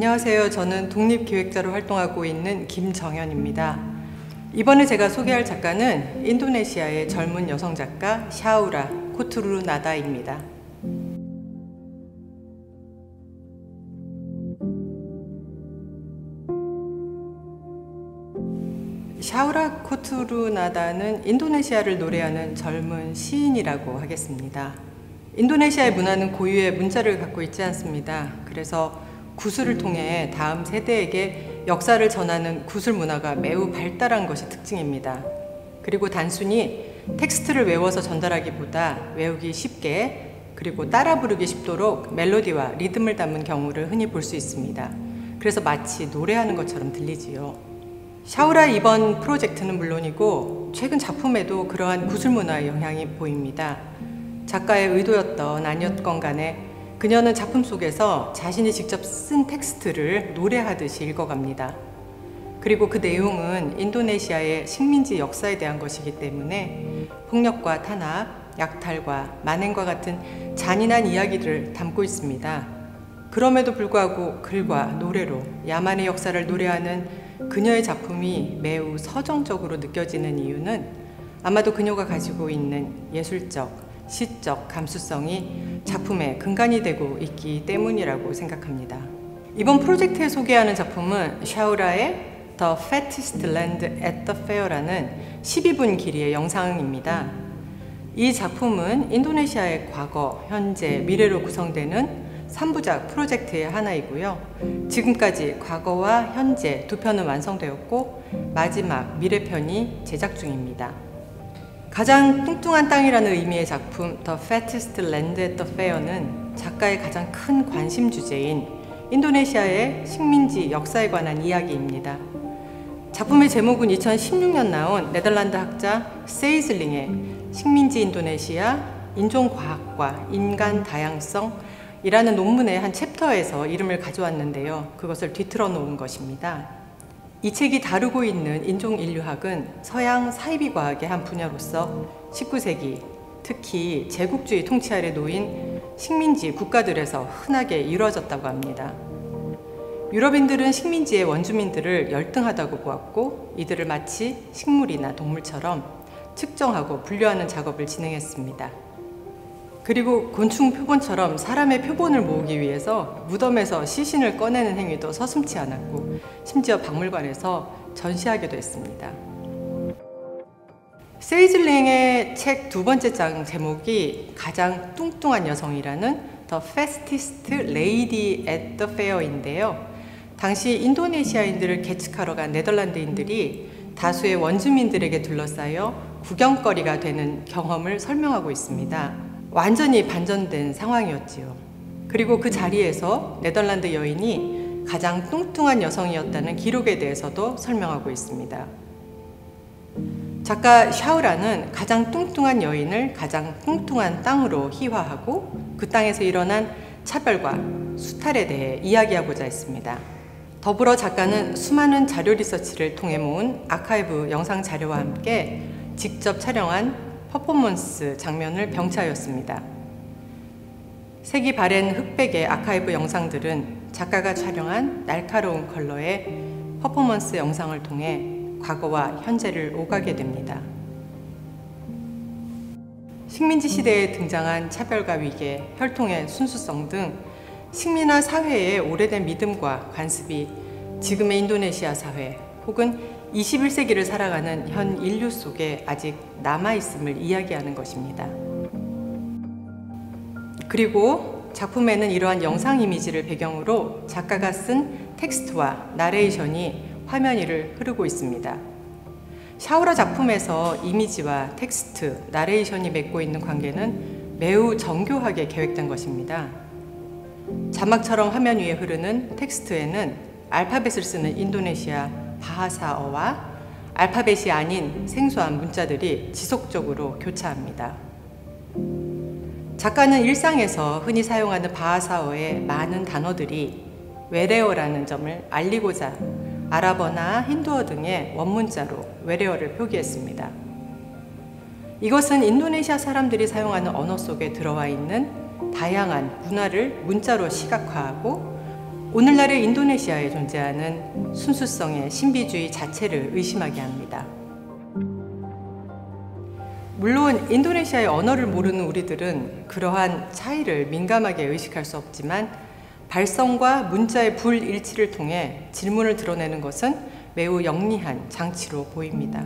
안녕하세요. 저는 독립기획자로 활동하고 있는 김정현입니다. 이번에 제가 소개할 작가는 인도네시아의 젊은 여성 작가 샤우라 코투루나다입니다. 샤우라 코투루나다는 인도네시아를 노래하는 젊은 시인이라고 하겠습니다. 인도네시아의 문화는 고유의 문자를 갖고 있지 않습니다. 그래서 구슬을 통해 다음 세대에게 역사를 전하는 구슬 문화가 매우 발달한 것이 특징입니다. 그리고 단순히 텍스트를 외워서 전달하기보다 외우기 쉽게 그리고 따라 부르기 쉽도록 멜로디와 리듬을 담은 경우를 흔히 볼 수 있습니다. 그래서 마치 노래하는 것처럼 들리지요. 샤우라 이번 프로젝트는 물론이고 최근 작품에도 그러한 구슬 문화의 영향이 보입니다. 작가의 의도였던 아니었건 간에 그녀는 작품 속에서 자신이 직접 쓴 텍스트를 노래하듯이 읽어갑니다. 그리고 그 내용은 인도네시아의 식민지 역사에 대한 것이기 때문에 폭력과 탄압, 약탈과 만행과 같은 잔인한 이야기를 담고 있습니다. 그럼에도 불구하고 글과 노래로 야만의 역사를 노래하는 그녀의 작품이 매우 서정적으로 느껴지는 이유는 아마도 그녀가 가지고 있는 예술적, 시적 감수성이 작품의 근간이 되고 있기 때문이라고 생각합니다. 이번 프로젝트에 소개하는 작품은 샤우라의 The Fattest Land at the Fair라는 12분 길이의 영상입니다. 이 작품은 인도네시아의 과거, 현재, 미래로 구성되는 3부작 프로젝트의 하나이고요. 지금까지 과거와 현재 두 편은 완성되었고 마지막 미래편이 제작 중입니다. 가장 뚱뚱한 땅이라는 의미의 작품 The Fattest Land at the Fair는 작가의 가장 큰 관심 주제인 인도네시아의 식민지 역사에 관한 이야기입니다. 작품의 제목은 2016년 나온 네덜란드 학자 세이즐링의 식민지 인도네시아 인종과학과 인간 다양성이라는 논문의 한 챕터에서 이름을 가져왔는데요. 그것을 뒤틀어 놓은 것입니다. 이 책이 다루고 있는 인종인류학은 서양 사이비과학의 한 분야로서 19세기 특히 제국주의 통치 아래 놓인 식민지 국가들에서 흔하게 이루어졌다고 합니다. 유럽인들은 식민지의 원주민들을 열등하다고 보았고 이들을 마치 식물이나 동물처럼 측정하고 분류하는 작업을 진행했습니다. 그리고 곤충 표본처럼 사람의 표본을 모으기 위해서 무덤에서 시신을 꺼내는 행위도 서슴지 않았고 심지어 박물관에서 전시하기도 했습니다. 세이즐링의 책 두 번째 장 제목이 가장 뚱뚱한 여성이라는 The Fattest Lady at the Fair인데요. 당시 인도네시아인들을 계측하러 간 네덜란드인들이 다수의 원주민들에게 둘러싸여 구경거리가 되는 경험을 설명하고 있습니다. 완전히 반전된 상황이었지요. 그리고 그 자리에서 네덜란드 여인이 가장 뚱뚱한 여성이었다는 기록에 대해서도 설명하고 있습니다. 작가 샤우라는 가장 뚱뚱한 여인을 가장 뚱뚱한 땅으로 희화하고 그 땅에서 일어난 차별과 수탈에 대해 이야기하고자 했습니다. 더불어 작가는 수많은 자료 리서치를 통해 모은 아카이브 영상 자료와 함께 직접 촬영한 퍼포먼스 장면을 병차하였습니다. 색이 바랜 흑백의 아카이브 영상들은 작가가 촬영한 날카로운 컬러의 퍼포먼스 영상을 통해 과거와 현재를 오가게 됩니다. 식민지 시대에 등장한 차별과 위계, 혈통의 순수성 등 식민화 사회의 오래된 믿음과 관습이 지금의 인도네시아 사회 혹은 21세기를 살아가는 현 인류 속에 아직 남아있음을 이야기하는 것입니다. 그리고 작품에는 이러한 영상 이미지를 배경으로 작가가 쓴 텍스트와 나레이션이 화면 위를 흐르고 있습니다. 샤우라 작품에서 이미지와 텍스트, 나레이션이 맺고 있는 관계는 매우 정교하게 계획된 것입니다. 자막처럼 화면 위에 흐르는 텍스트에는 알파벳을 쓰는 인도네시아 바하사어와 알파벳이 아닌 생소한 문자들이 지속적으로 교차합니다. 작가는 일상에서 흔히 사용하는 바하사어의 많은 단어들이 외래어라는 점을 알리고자 아랍어나 힌두어 등의 원문자로 외래어를 표기했습니다. 이것은 인도네시아 사람들이 사용하는 언어 속에 들어와 있는 다양한 문화를 문자로 시각화하고 오늘날의 인도네시아에 존재하는 순수성의 신비주의 자체를 의심하게 합니다. 물론 인도네시아의 언어를 모르는 우리들은 그러한 차이를 민감하게 의식할 수 없지만 발성과 문자의 불일치를 통해 질문을 드러내는 것은 매우 영리한 장치로 보입니다.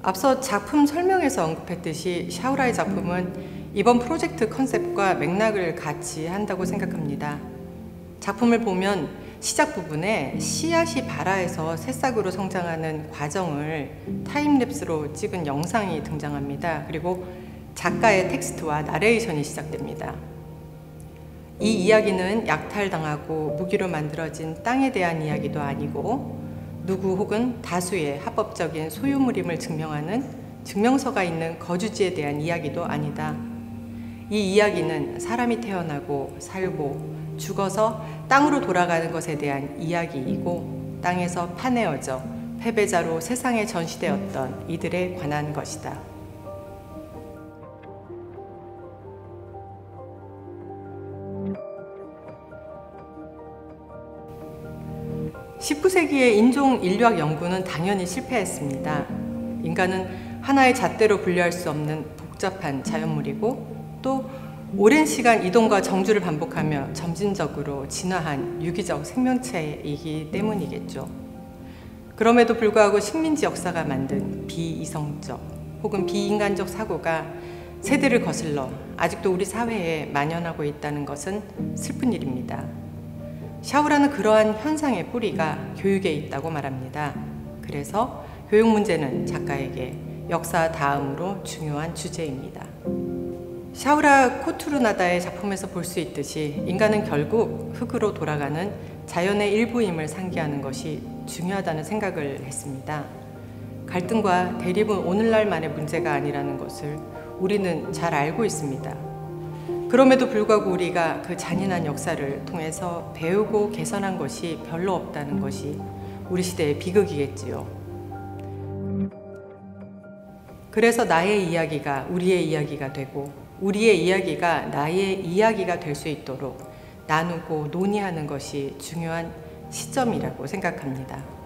앞서 작품 설명에서 언급했듯이 샤우라의 작품은 이번 프로젝트 컨셉과 맥락을 같이 한다고 생각합니다. 작품을 보면 시작 부분에 씨앗이 발아에서 새싹으로 성장하는 과정을 타임랩스로 찍은 영상이 등장합니다. 그리고 작가의 텍스트와 나레이션이 시작됩니다. 이 이야기는 약탈당하고 무기로 만들어진 땅에 대한 이야기도 아니고 누구 혹은 다수의 합법적인 소유물임을 증명하는 증명서가 있는 거주지에 대한 이야기도 아니다. 이 이야기는 사람이 태어나고 살고 죽어서 땅으로 돌아가는 것에 대한 이야기이고 땅에서 파내어져 패배자로 세상에 전시되었던 이들에 관한 것이다. 19세기의 인종 인류학 연구는 당연히 실패했습니다. 인간은 하나의 잣대로 분류할 수 없는 복잡한 자연물이고 또 오랜 시간 이동과 정주를 반복하며 점진적으로 진화한 유기적 생명체이기 때문이겠죠. 그럼에도 불구하고 식민지 역사가 만든 비이성적 혹은 비인간적 사고가 세대를 거슬러 아직도 우리 사회에 만연하고 있다는 것은 슬픈 일입니다. 샤우라는 그러한 현상의 뿌리가 교육에 있다고 말합니다. 그래서 교육 문제는 작가에게 역사 다음으로 중요한 주제입니다. 샤우라 코투루나다의 작품에서 볼 수 있듯이 인간은 결국 흙으로 돌아가는 자연의 일부임을 상기하는 것이 중요하다는 생각을 했습니다. 갈등과 대립은 오늘날만의 문제가 아니라는 것을 우리는 잘 알고 있습니다. 그럼에도 불구하고 우리가 그 잔인한 역사를 통해서 배우고 개선한 것이 별로 없다는 것이 우리 시대의 비극이겠지요. 그래서 나의 이야기가 우리의 이야기가 되고 우리의 이야기가 나의 이야기가 될 수 있도록 나누고 논의하는 것이 중요한 시점이라고 생각합니다.